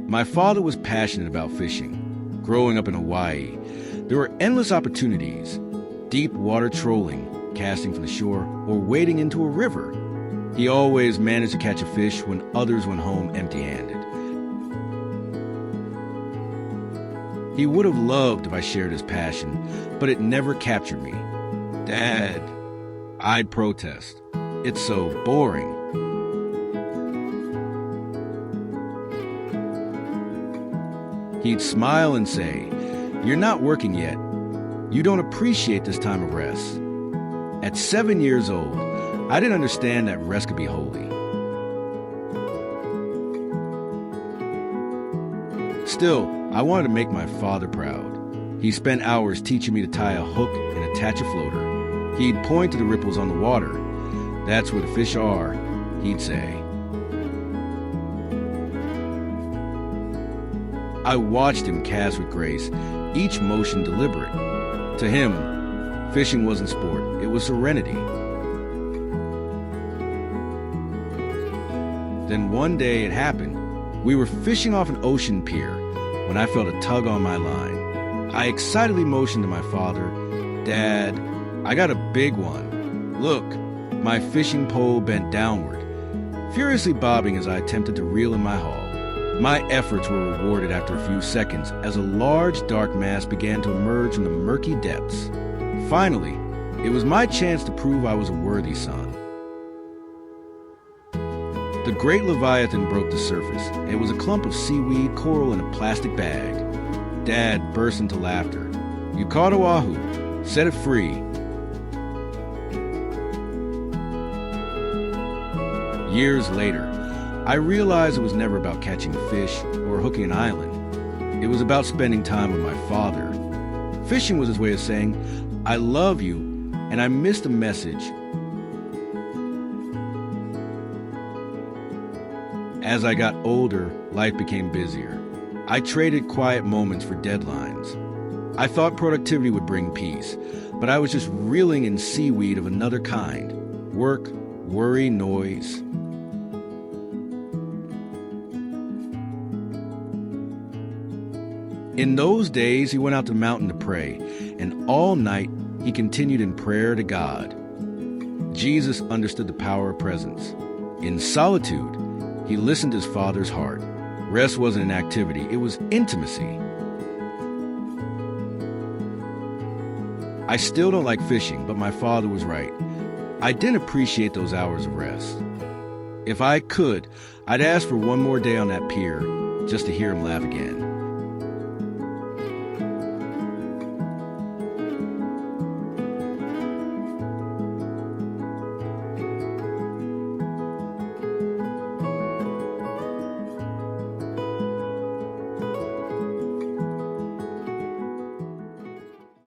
My father was passionate about fishing. Growing up in Hawaii, there were endless opportunities: deep water trolling, casting from the shore, or wading into a river. He always managed to catch a fish when others went home empty-handed. He would have loved if I shared his passion, but it never captured me. "Dad," I'd protest. "It's so boring." He'd smile and say, "You're not working yet. You don't appreciate this time of rest." At 7 years old, I didn't understand that rest could be holy. Still, I wanted to make my father proud. He spent hours teaching me to tie a hook and attach a floater. He'd point to the ripples on the water. "That's where the fish are," he'd say. I watched him cast with grace, each motion deliberate. To him, fishing wasn't sport, it was serenity. Then one day it happened. We were fishing off an ocean pier when I felt a tug on my line. I excitedly motioned to my father, "Dad, I got a big one. Look." My fishing pole bent downward, furiously bobbing as I attempted to reel in my haul. My efforts were rewarded after a few seconds as a large dark mass began to emerge from the murky depths. Finally, it was my chance to prove I was a worthy son. The great Leviathan broke the surface. It was a clump of seaweed, coral, in a plastic bag. Dad burst into laughter. "You caught a wahoo. Set it free." Years later, I realized it was never about catching fish or hooking an island. It was about spending time with my father. Fishing was his way of saying, "I love you, and I missed a message." As I got older, life became busier. I traded quiet moments for deadlines. I thought productivity would bring peace, but I was just reeling in seaweed of another kind. Work, worry, noise. In those days, he went out to the mountain to pray, and all night he continued in prayer to God. Jesus understood the power of presence. In solitude, he listened to his Father's heart. Rest wasn't an activity, it was intimacy. I still don't like fishing, but my father was right. I didn't appreciate those hours of rest. If I could, I'd ask for one more day on that pier just to hear him laugh again.